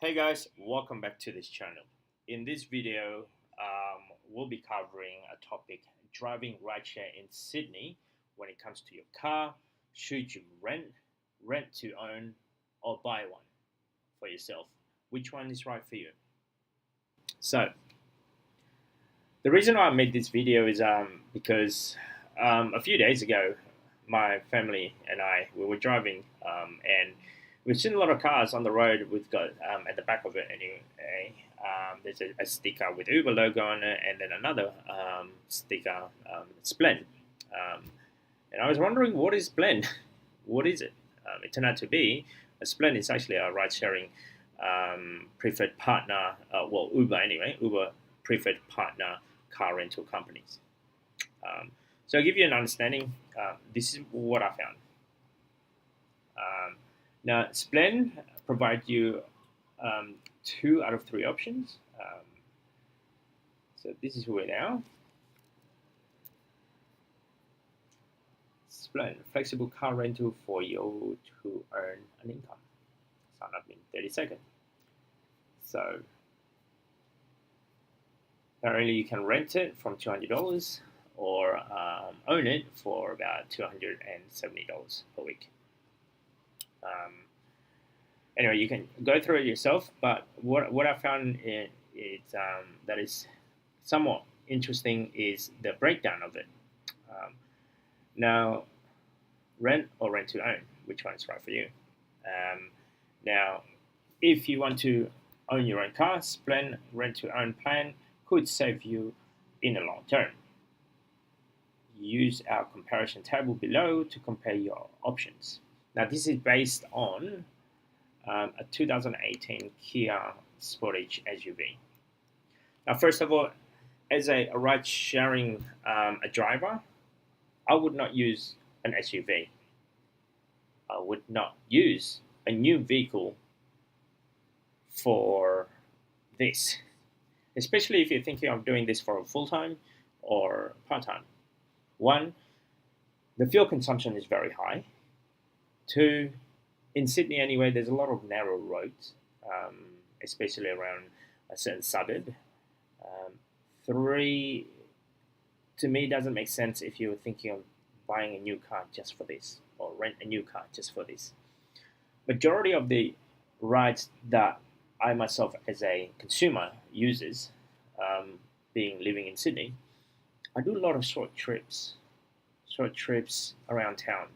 Hey guys, welcome back to this channel. In this video, we'll be covering a topic: driving rideshare in Sydney. When it comes to your car, should you rent to own, or buy one for yourself? Which one is right for you? So, the reason why I made this video is because a few days ago, my family and we were driving and we've seen a lot of cars on the road. We've got at the back of it anyway. There's a sticker with Uber logo on it, and then another sticker, Splend. Um, and I was wondering, what is Splend? What is it? It turned out to be a Splend is actually a ride-sharing preferred partner. Well, Uber anyway. Uber preferred partner car rental companies. So I'll give you an understanding. This is what I found. Now, Splend provides you 2 out of 3 options. So this is where now. Splend, flexible car rental for you to earn an income. Sign up in 30 seconds. So apparently you can rent it from $200 or own it for about $270 per week. Anyway, you can go through it yourself, but what I found that is somewhat interesting is the breakdown of it. Now, rent or rent to own, which one is right for you? Now, if you want to own your own car, Splend rent to own plan could save you in the long term. Use our comparison table below to compare your options. Now, this is based on a 2018 Kia Sportage SUV. Now, first of all, as a ride-sharing a driver, I would not use an SUV. I would not use a new vehicle for this, especially if you're thinking of doing this for full-time or part-time. One, the fuel consumption is very high. 2, in Sydney anyway, there's a lot of narrow roads, especially around a certain suburb. 3, to me, doesn't make sense if you're thinking of buying a new car just for this, or rent a new car just for this. Majority of the rides that I myself as a consumer uses, living in Sydney, I do a lot of short trips around town.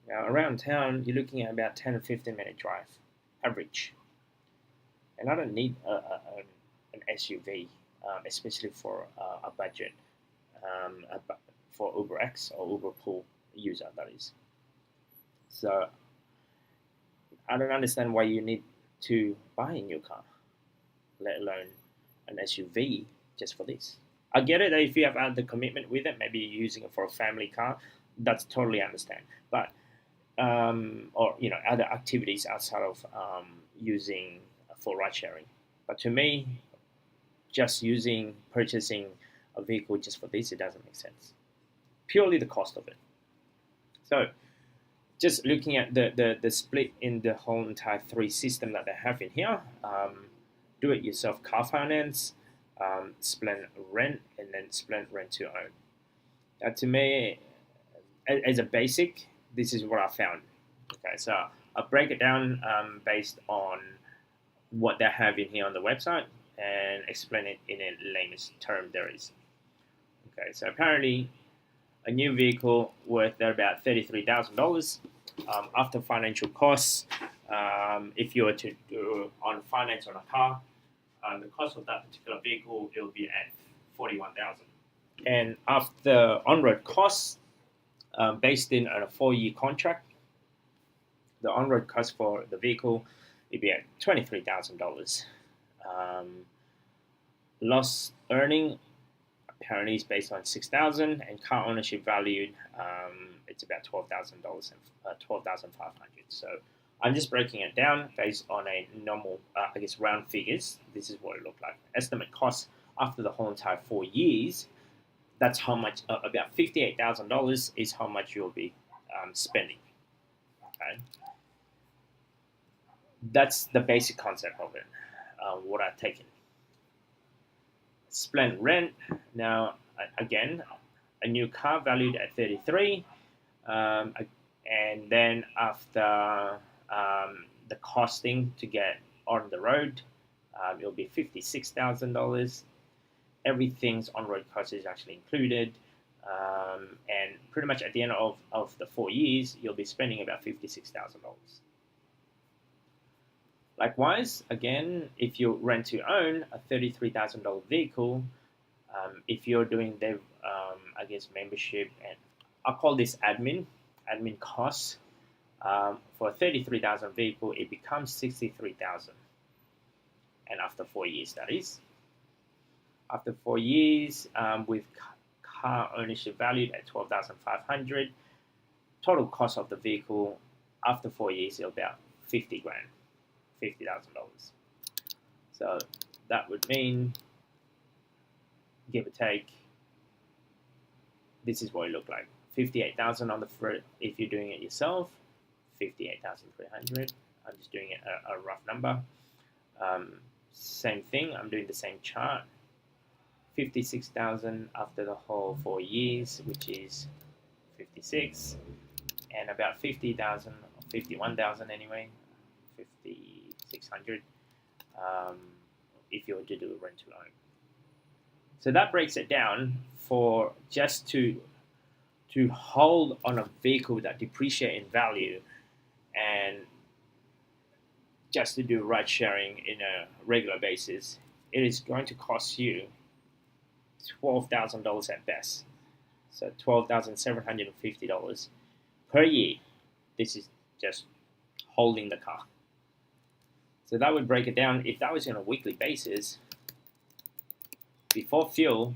Now, around town, you're looking at about 10 or 15-minute drive, average. And I don't need an SUV, especially for a budget, for UberX or Uber Pool user, that is. So I don't understand why you need to buy a new car, let alone an SUV just for this. I get it that if you have other commitment with it, maybe you're using it for a family car, that's totally understand. But or other activities outside of using for ride sharing. But to me, just purchasing a vehicle just for this, it doesn't make sense. Purely the cost of it. So just looking at the split in the whole entire 3 system that they have in here, do-it-yourself car finance, Splend rent, and then Splend rent to own. To me, as a basic, this is what I found. Okay, so I'll break it down based on what they have in here on the website and explain it in a layman's term there is. Okay, so apparently a new vehicle worth about $33,000 after financial costs. If you were to do on finance on a car, the cost of that particular vehicle will be at $41,000. And after on-road costs, based in on a 4-year contract, the on-road cost for the vehicle will be at $23,000. Lost earning apparently is based on $6,000, and car ownership valued it's about $12,000 and $12,500. So I'm just breaking it down based on a normal, round figures. This is what it looked like. Estimate cost after the whole entire 4 years. That's how much, about $58,000 is how much you'll be spending. Okay. That's the basic concept of it. What I've taken. Splend rent. Now, again, a new car valued at 33, and then after the costing to get on the road, it'll be $56,000. Everything's on-road cost is actually included, and pretty much at the end of the 4 years, you'll be spending about $56,000. Likewise, again, if you rent to own a $33,000 vehicle, if you're doing the, I guess, membership, and I'll call this admin costs, for a 33,000 vehicle, it becomes 63,000, and after 4 years, that is. After 4 years, with car ownership valued at 12,500, total cost of the vehicle after 4 years is about 50 grand. $50,000. So that would mean, give or take, this is what it looked like. 58,000 on the front if you're doing it yourself. 58,300. I'm just doing a rough number. Same thing. I'm doing the same chart. 56,000 after the whole 4 years, which is 56, and about 50,000 or 51,000 anyway. 5,600 if you were to do a rent to own. So that breaks it down for just to hold on a vehicle that depreciate in value, and just to do ride sharing in a regular basis, it is going to cost you $12,000 at best. So $12,750 per year. This is just holding the car. So that would break it down. If that was on a weekly basis, before fuel,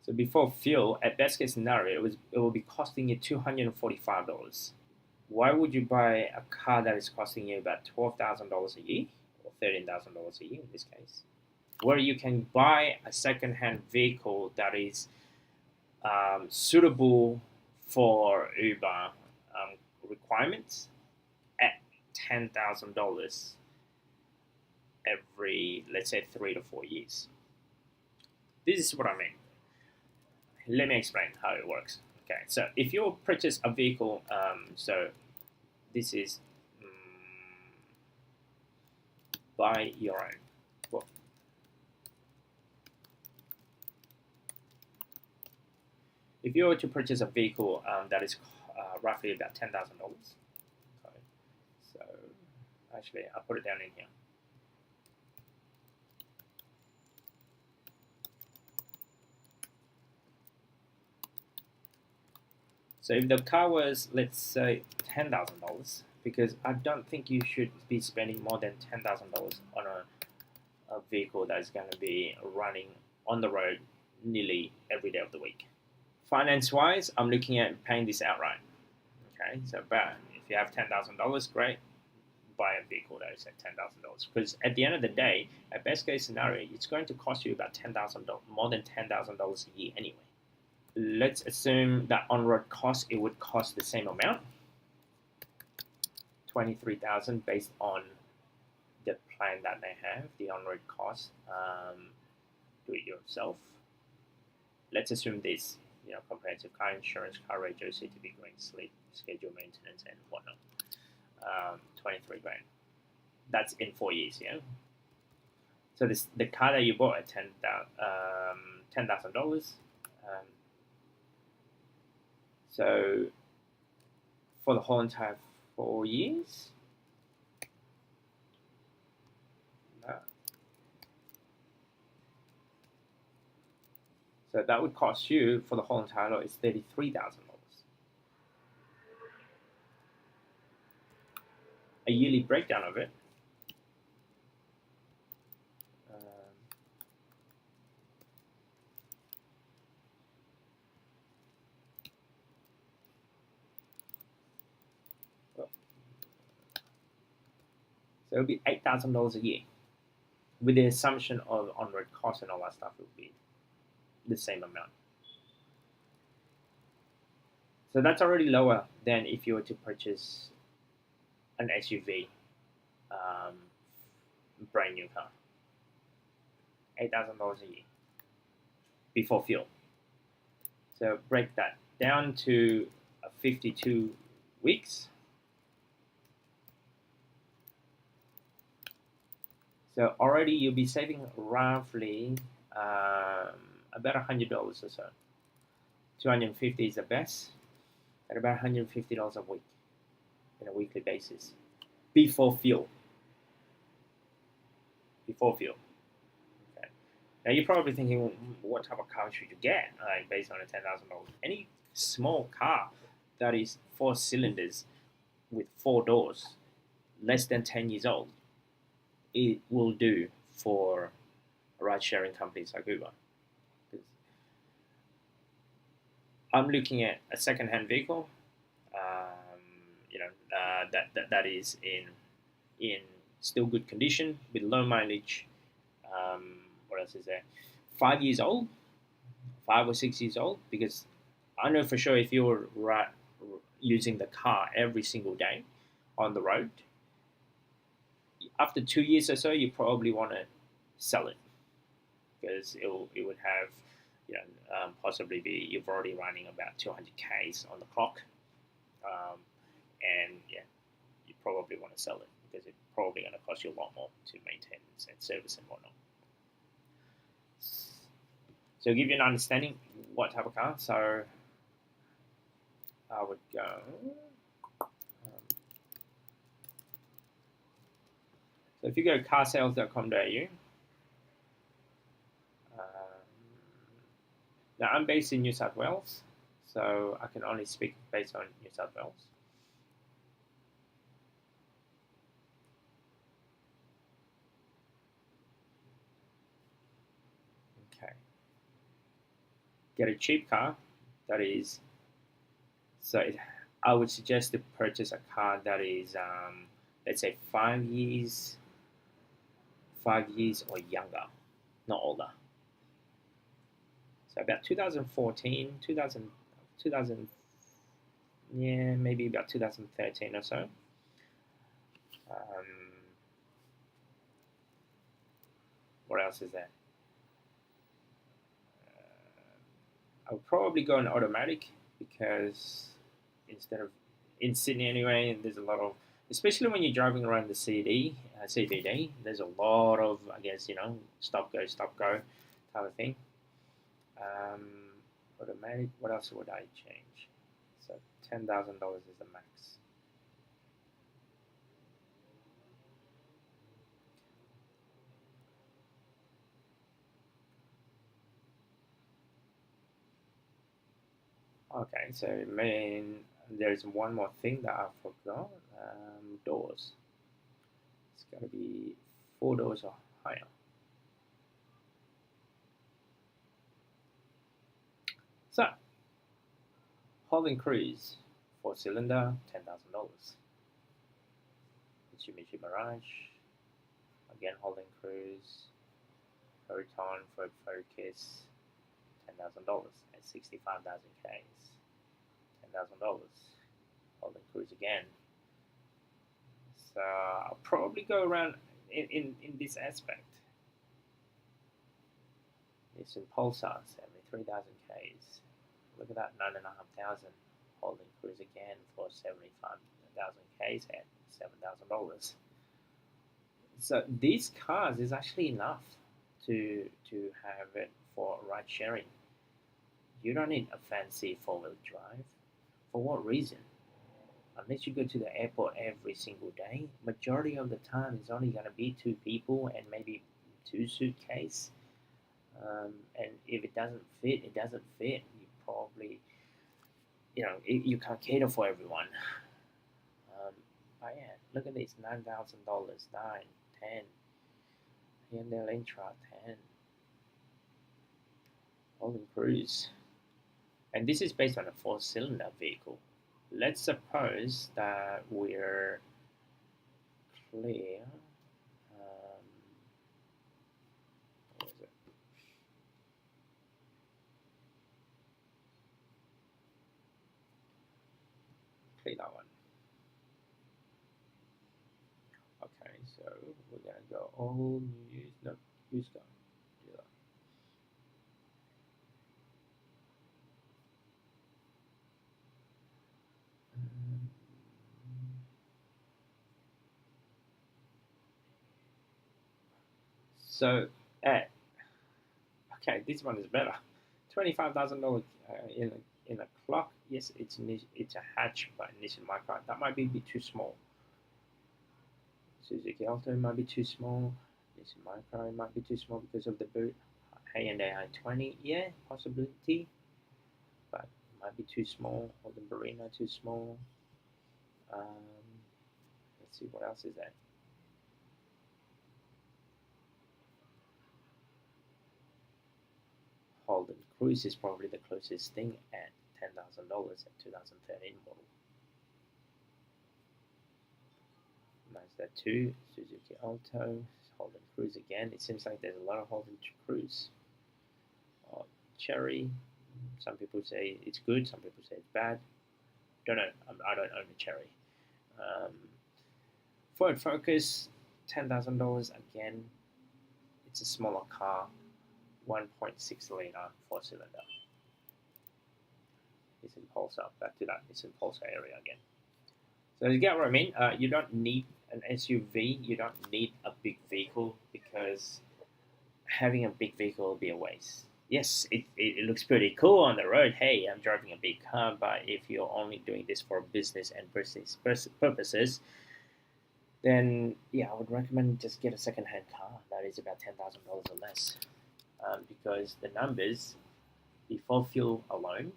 so before fuel, at best case scenario, it will be costing you $245. Why would you buy a car that is costing you about $12,000 a year, or $13,000 a year in this case, where you can buy a second-hand vehicle that is suitable for Uber requirements at $10,000 every, let's say, 3 to 4 years? This is what I mean. Let me explain how it works. Okay, so if you purchase a vehicle, so this is buy your own. Well, if you were to purchase a vehicle that is roughly about $10,000, okay, so actually I'll put it down in here. So if the car was, let's say, $10,000, because I don't think you should be spending more than $10,000 on a vehicle that is going to be running on the road nearly every day of the week. Finance-wise, I'm looking at paying this outright. Okay, so if you have $10,000, great, buy a vehicle that is at $10,000. Because at the end of the day, at best case scenario, it's going to cost you about $10,000, more than $10,000 a year anyway. Let's assume that on-road cost, it would cost the same amount, $23,000 based on the plan that they have, the on-road cost, do it yourself. Let's assume this, comprehensive car insurance, car radio, CTV green, sleep, schedule maintenance, and whatnot. 23 grand. That's in 4 years, yeah? So the car that you bought at $10,000, so for the whole entire 4 years, so that would cost you for the whole entire lot is $33,000. A yearly breakdown of it. So it'll be $8,000 a year. With the assumption of on-road costs and all that stuff, it will be the same amount. So that's already lower than if you were to purchase an SUV, brand new car. $8,000 a year before fuel. So break that down to 52 weeks. So already you'll be saving roughly about $100 or so. 250 is the best, at about $150 a week on a weekly basis before fuel. Before fuel. Okay. Now you're probably thinking, what type of car should you get based on a $10,000? Any small car that is 4 cylinders with 4 doors, less than 10 years old, it will do for ride-sharing companies like Uber. I'm looking at a second-hand vehicle, that is in still good condition with low mileage. What else is there? 5 years old, 5 or 6 years old, because I know for sure if you're using the car every single day on the road, after 2 years or so, you probably want to sell it because it would have, possibly be you've already running about 200 Ks on the clock, and you probably want to sell it because it's probably going to cost you a lot more to maintain and service and whatnot. So to give you an understanding what type of car, so I would go. So if you go to carsales.com.au, now I'm based in New South Wales, so I can only speak based on New South Wales. Okay. Get a cheap car that is, I would suggest to purchase a car that is, let's say 5 years or younger, not older. So about 2014, 2000, maybe about 2013 or so. What else is there? I would probably go an automatic because instead of in Sydney anyway, there's a lot of, especially when you're driving around the CBD, there's a lot of, I guess, stop go type of thing. Automatic. What else would I change? So $10,000 is the max. Okay, so there's one more thing that I forgot. Doors. It's got to be 4 doors or higher. So, Holland Cruise, 4-cylinder, $10,000. Mitsubishi Mirage, again Holland Cruise, Proton for Focus, $10,000 at 65,000 Ks. $10,000. Holland Cruise again. So I'll probably go around in this aspect. It's in Pulsar, 73,000 Ks. Look at that, 9,500. Holland Cruise again for 75,000 Ks at $7,000. So these cars is actually enough to have it for ride sharing. You don't need a fancy 4-wheel drive. For what reason? Unless you go to the airport every single day, majority of the time it's only going to be 2 people and maybe 2 suitcases. And if it doesn't fit, it doesn't fit. You probably, you can't cater for everyone. But yeah, look at this, $9,000, 10. Hyundai Elantra, 10. Holland Cruise. And this is based on a 4-cylinder vehicle. Let's suppose that we're clear. so we're gonna go all new, no, use car. So, okay, this one is better. $25,000 in a clock. Yes, it's a hatch, but Nissan Micra that might be a bit too small. Suzuki Alto might be too small. Nissan Micra might be too small because of the boot. Hyundai i20, yeah, possibility, but it might be too small. Or the Barina too small. Let's see what else is there. Holden Cruise is probably the closest thing at $10,000 at 2013 model. Mazda 2, Suzuki Alto, Holden Cruise again. It seems like there's a lot of Holden Cruise. Cherry, some people say it's good, some people say it's bad. Don't know. I don't own a Cherry. Ford Focus, $10,000 again. It's a smaller car, 1.6 liter 4-cylinder. It's in Pulsar. Back to that. It's in Pulsar area again. So you get what I mean. You don't need an SUV. You don't need a big vehicle because having a big vehicle will be a waste. Yes, it looks pretty cool on the road. Hey, I'm driving a big car, but if you're only doing this for business and business purposes, then yeah, I would recommend just get a second-hand car that is about $10,000 or less, because the numbers before fuel alone,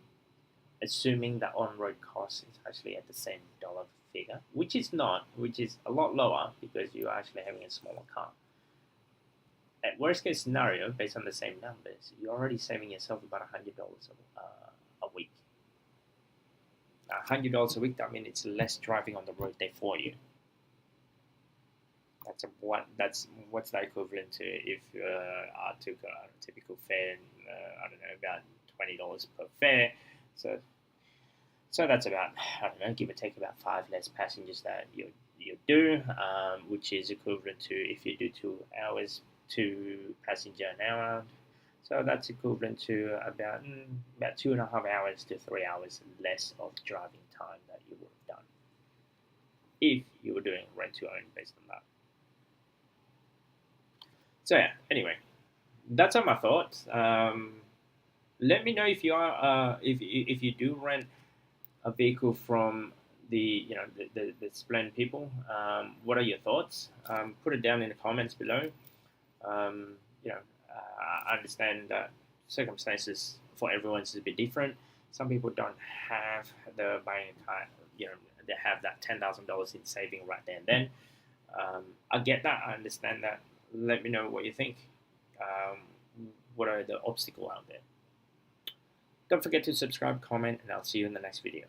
assuming that on-road cost is actually at the same dollar figure, which is not, which is a lot lower because you're actually having a smaller car. At worst case scenario, based on the same numbers, you're already saving yourself about $100 a week. $100 a week, that means it's less driving on the road there for you. That's what's the equivalent to if I took a typical fare, I don't know, about $20 per fare. So that's about, I don't know, give or take about 5 less passengers that you do, which is equivalent to if you do 2 hours, 2 passenger an hour. So that's equivalent to about 2.5 hours to 3 hours less of driving time that you would have done if you were doing rent to own based on that. So yeah, anyway, that's all my thoughts. Let me know if you are if you do rent a vehicle from the the Splend people. What are your thoughts? Put it down in the comments below. You know, I understand that circumstances for everyone is a bit different. Some people don't have the buying time. They have that $10,000 in saving right there and then. I get that. I understand that. Let me know what you think. What are the obstacles out there? Don't forget to subscribe, comment, and I'll see you in the next video.